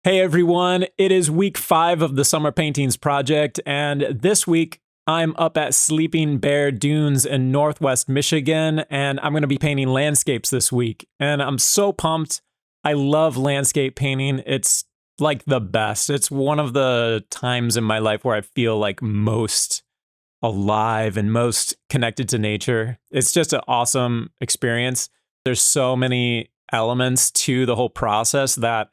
Hey everyone, it is week 5 of the Summer Paintings Project, and this week I'm up at Sleeping Bear Dunes in Northwest Michigan, and I'm going to be painting landscapes this week. And I'm so pumped. I love landscape painting. It's like the best. It's one of the times in my life where I feel like most alive and most connected to nature. It's just an awesome experience. There's so many elements to the whole process that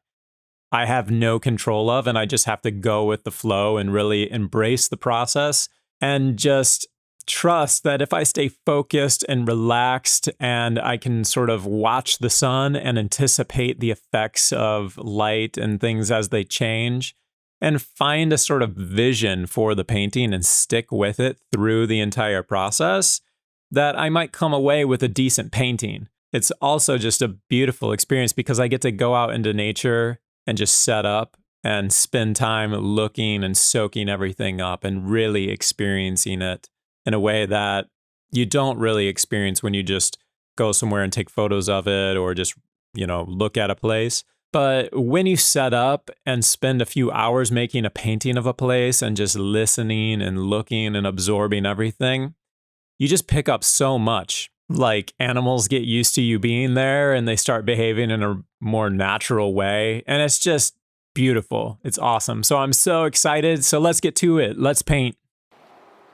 I have no control of, and I just have to go with the flow and really embrace the process and just trust that if I stay focused and relaxed and I can sort of watch the sun and anticipate the effects of light and things as they change and find a sort of vision for the painting and stick with it through the entire process, that I might come away with a decent painting. It's also just a beautiful experience because I get to go out into nature and just set up and spend time looking and soaking everything up and really experiencing it in a way that you don't really experience when you just go somewhere and take photos of it or just, look at a place. But when you set up and spend a few hours making a painting of a place and just listening and looking and absorbing everything, you just pick up so much. Like animals get used to you being there and they start behaving in a more natural way. And it's just beautiful. It's awesome. So I'm so excited. So let's get to it. Let's paint.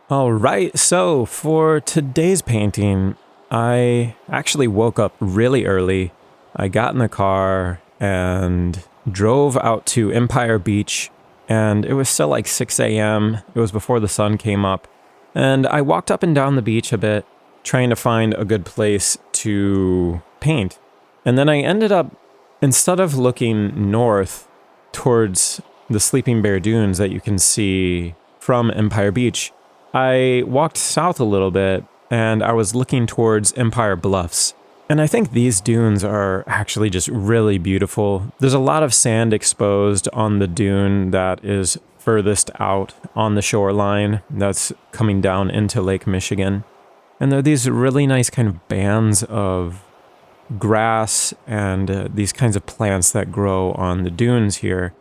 All right. So for today's painting, I actually woke up really early. I got in the car and drove out to Empire Beach. And it was still like 6 a.m. It was before the sun came up. And I walked up and down the beach a bit, trying to find a good place to paint. And then I ended up, instead of looking north towards the Sleeping Bear Dunes that you can see from Empire Beach, I walked south a little bit and I was looking towards Empire Bluffs. And I think these dunes are actually just really beautiful. There's a lot of sand exposed on the dune that is furthest out on the shoreline that's coming down into Lake Michigan. And there are these really nice kind of bands of grass and these kinds of plants that grow on the dunes here.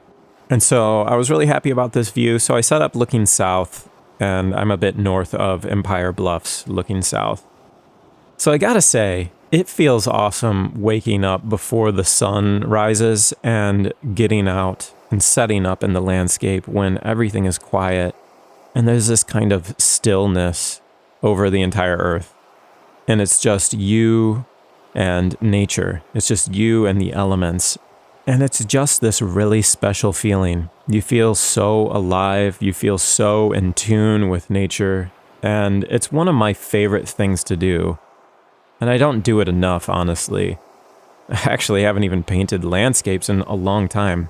And so I was really happy about this view. So I set up looking south, and I'm a bit north of Empire Bluffs looking south. So I gotta say, it feels awesome waking up before the sun rises and getting out and setting up in the landscape when everything is quiet. And there's this kind of stillness over the entire earth. And it's just you and nature. It's just you and the elements. And it's just this really special feeling. You feel so alive. You feel so in tune with nature. And it's one of my favorite things to do. And I don't do it enough, honestly. I actually haven't even painted landscapes in a long time.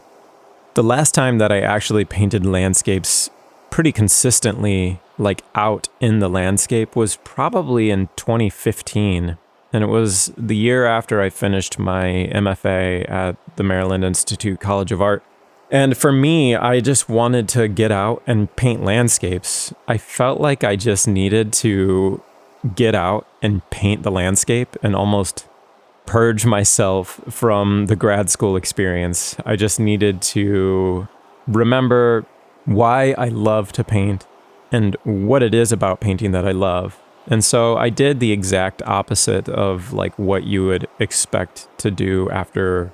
The last time that I actually painted landscapes pretty consistently, like out in the landscape, was probably in 2015. And it was the year after I finished my MFA at the Maryland Institute College of Art. And for me, I just wanted to get out and paint landscapes. I felt like I just needed to get out and paint the landscape and almost purge myself from the grad school experience. I just needed to remember why I love to paint and what it is about painting that I love. And so I did the exact opposite of like what you would expect to do after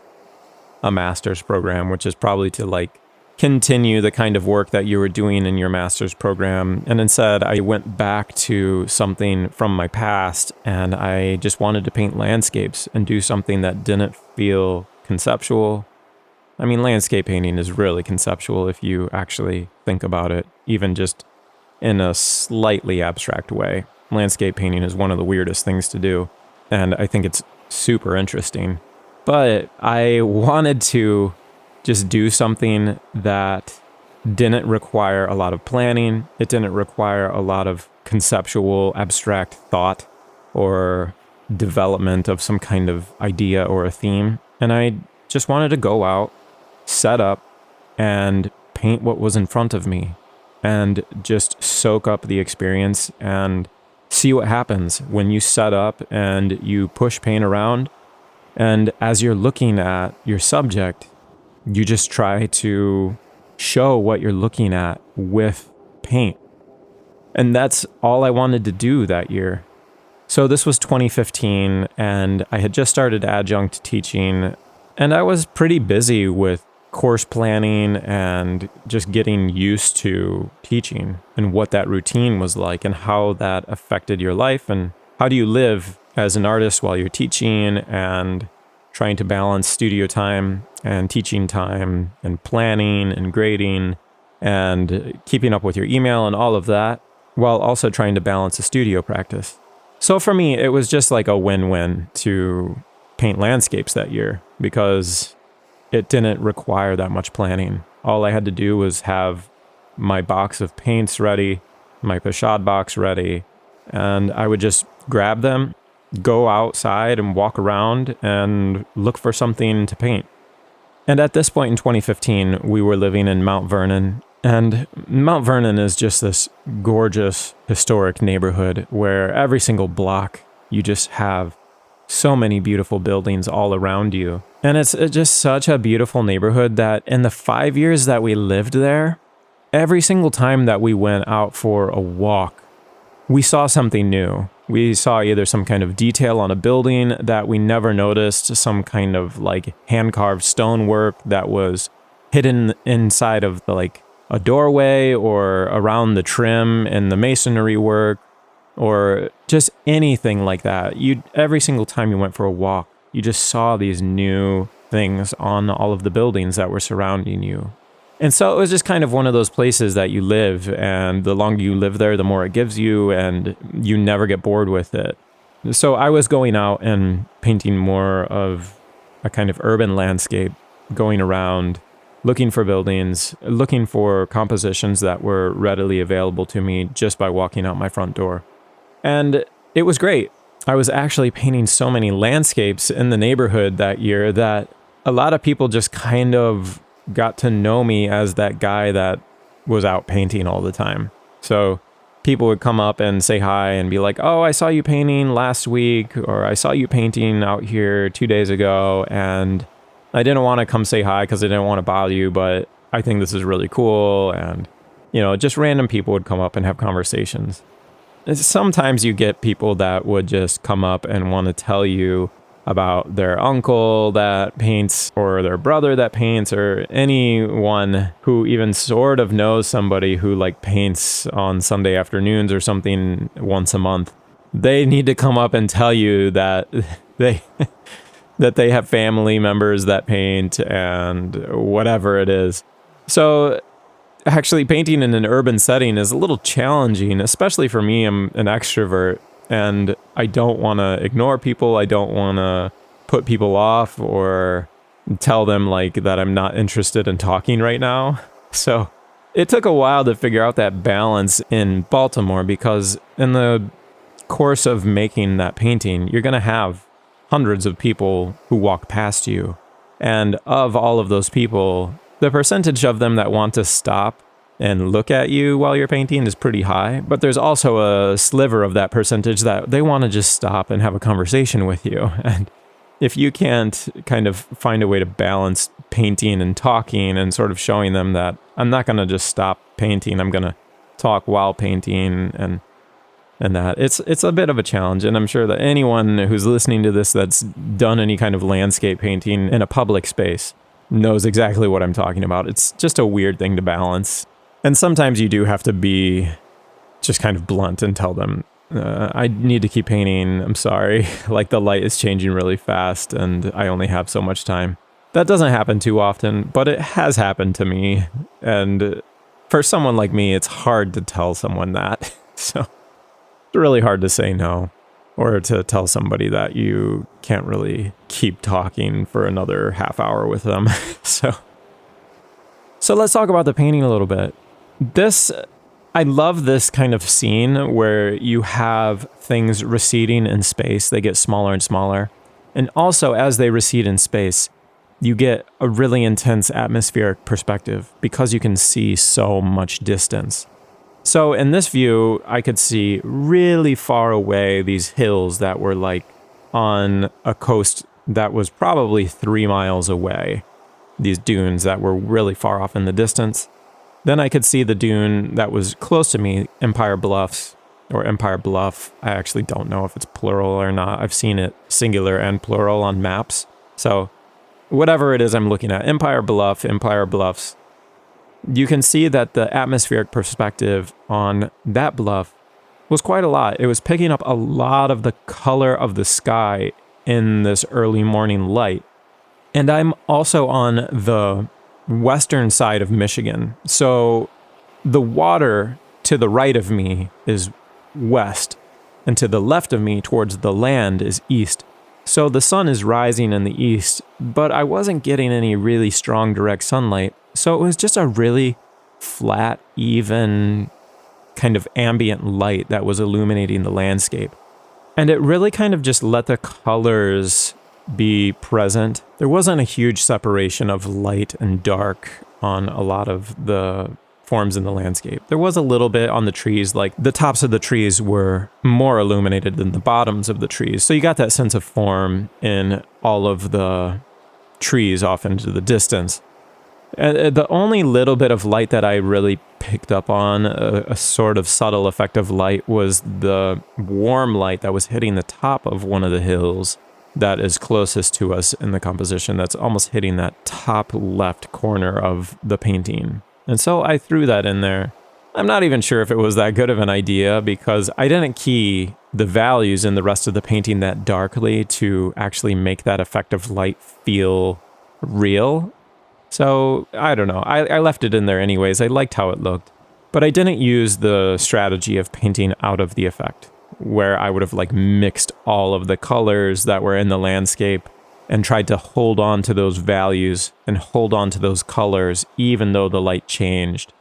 a master's program, which is probably to like continue the kind of work that you were doing in your master's program. And instead, I went back to something from my past and I just wanted to paint landscapes and do something that didn't feel conceptual. I mean, landscape painting is really conceptual if you actually think about it, even just in a slightly abstract way. Landscape painting is one of the weirdest things to do, and I think it's super interesting. But I wanted to just do something that didn't require a lot of planning. It didn't require a lot of conceptual, abstract thought or development of some kind of idea or a theme. And I just wanted to go out, set up, and paint what was in front of me and just soak up the experience and see what happens when you set up and you push paint around. And as you're looking at your subject, you just try to show what you're looking at with paint. And that's all I wanted to do that year. So this was 2015, and I had just started adjunct teaching, and I was pretty busy with course planning and just getting used to teaching and what that routine was like and how that affected your life and how do you live as an artist while you're teaching and trying to balance studio time and teaching time and planning and grading and keeping up with your email and all of that while also trying to balance a studio practice. So for me, it was just like a win-win to paint landscapes that year because it didn't require that much planning. All I had to do was have my box of paints ready, my pochade box ready, and I would just grab them, go outside and walk around and look for something to paint. And at this point in 2015, we were living in Mount Vernon, and Mount Vernon is just this gorgeous historic neighborhood where every single block you just have so many beautiful buildings all around you. And it's just such a beautiful neighborhood that in the 5 years that we lived there, every single time that we went out for a walk, we saw something new. We saw either some kind of detail on a building that we never noticed, some kind of like hand-carved stonework that was hidden inside of a doorway or around the trim and the masonry work, or just anything like that. Every single time you went for a walk, you just saw these new things on all of the buildings that were surrounding you. And so it was just kind of one of those places that you live, and the longer you live there, the more it gives you, and you never get bored with it. So I was going out and painting more of a kind of urban landscape, going around, looking for buildings, looking for compositions that were readily available to me just by walking out my front door. And it was great. I was actually painting so many landscapes in the neighborhood that year that a lot of people just kind of got to know me as that guy that was out painting all the time. So people would come up and say hi and be like, "Oh, I saw you painting last week," or "I saw you painting out here 2 days ago, and I didn't want to come say hi because I didn't want to bother you, but I think this is really cool." And, just random people would come up and have conversations. Sometimes you get people that would just come up and want to tell you about their uncle that paints or their brother that paints or anyone who even sort of knows somebody who paints on Sunday afternoons or something once a month. They need to come up and tell you that they have family members that paint and whatever it is. So actually painting in an urban setting is a little challenging, especially for me. I'm an extrovert and I don't want to ignore people. I don't want to put people off or tell them that I'm not interested in talking right now. So it took a while to figure out that balance in Baltimore because in the course of making that painting, you're going to have hundreds of people who walk past you. And of all of those people, the percentage of them that want to stop and look at you while you're painting is pretty high. But there's also a sliver of that percentage that they want to just stop and have a conversation with you. And if you can't kind of find a way to balance painting and talking and sort of showing them that I'm not going to just stop painting, I'm going to talk while painting and that it's a bit of a challenge. And I'm sure that anyone who's listening to this that's done any kind of landscape painting in a public space knows exactly what I'm talking about. It's just a weird thing to balance. And sometimes you do have to be just kind of blunt and tell them, I need to keep painting. I'm sorry. The light is changing really fast and I only have so much time. That doesn't happen too often, but it has happened to me. And for someone like me, it's hard to tell someone that. So it's really hard to say no, or to tell somebody that you can't really keep talking for another half hour with them. So let's talk about the painting a little bit. I love this kind of scene where you have things receding in space. They get smaller and smaller. And also, as they recede in space, you get a really intense atmospheric perspective because you can see so much distance. So in this view, I could see really far away these hills that were on a coast that was probably 3 miles away. these dunes that were really far off in the distance. Then I could see the dune that was close to me, Empire Bluffs, or Empire Bluff. I actually don't know if it's plural or not. I've seen it singular and plural on maps. So whatever it is I'm looking at, Empire Bluff, Empire Bluffs, you can see that the atmospheric perspective on that bluff was quite a lot. It was picking up a lot of the color of the sky in this early morning light. And I'm also on the western side of Michigan. So the water to the right of me is west, and to the left of me towards the land is east. So the sun is rising in the east, but I wasn't getting any really strong direct sunlight. So it was just a really flat, even kind of ambient light that was illuminating the landscape. And it really kind of just let the colors be present. There wasn't a huge separation of light and dark on a lot of the forms in the landscape. There was a little bit on the trees, like the tops of the trees were more illuminated than the bottoms of the trees. So you got that sense of form in all of the trees off into the distance. The only little bit of light that I really picked up on, a sort of subtle effect of light, was the warm light that was hitting the top of one of the hills that is closest to us in the composition, that's almost hitting that top left corner of the painting. And so I threw that in there. I'm not even sure if it was that good of an idea because I didn't key the values in the rest of the painting that darkly to actually make that effect of light feel real. So I don't know. I left it in there anyways. I liked how it looked. But I didn't use the strategy of painting out of the effect, where I would have like mixed all of the colors that were in the landscape and tried to hold on to those values and hold on to those colors even though the light changed.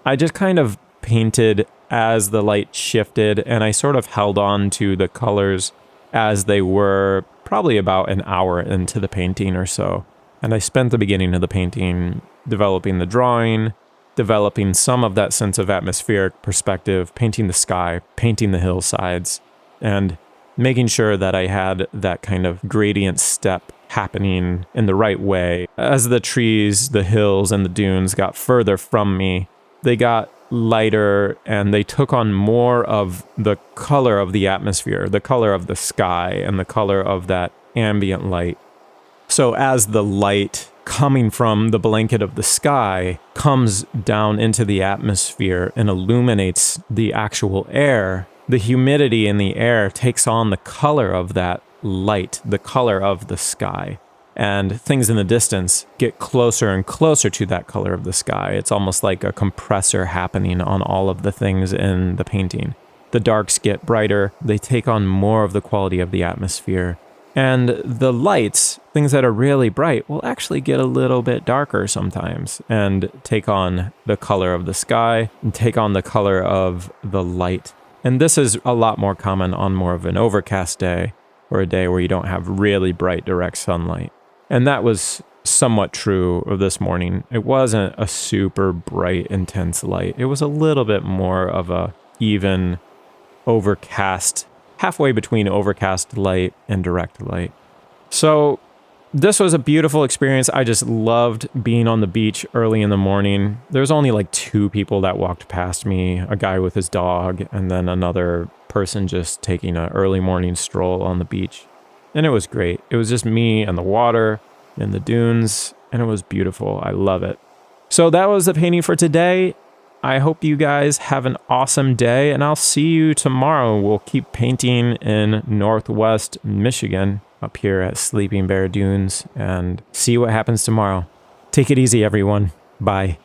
I just kind of painted as the light shifted, and I sort of held on to the colors as they were probably about an hour into the painting or so. And I spent the beginning of the painting developing the drawing, developing some of that sense of atmospheric perspective, painting the sky, painting the hillsides, and making sure that I had that kind of gradient step happening in the right way. As the trees, the hills, and the dunes got further from me, they got lighter and they took on more of the color of the atmosphere, the color of the sky, and the color of that ambient light. So as the light coming from the blanket of the sky comes down into the atmosphere and illuminates the actual air, the humidity in the air takes on the color of that light, the color of the sky. And things in the distance get closer and closer to that color of the sky. It's almost like a compressor happening on all of the things in the painting. The darks get brighter, they take on more of the quality of the atmosphere. And the lights, things that are really bright, will actually get a little bit darker sometimes and take on the color of the sky and take on the color of the light. And this is a lot more common on more of an overcast day or a day where you don't have really bright direct sunlight. And that was somewhat true of this morning. It wasn't a super bright, intense light. It was a little bit more of a even overcast, halfway between overcast light and direct light. So this was a beautiful experience. I just loved being on the beach early in the morning. There's only like 2 people that walked past me, a guy with his dog, and then another person just taking an early morning stroll on the beach. And it was great. It was just me and the water and the dunes, and it was beautiful. I love it. So that was the painting for today. I hope you guys have an awesome day, and I'll see you tomorrow. We'll keep painting in Northwest Michigan up here at Sleeping Bear Dunes and see what happens tomorrow. Take it easy, everyone. Bye.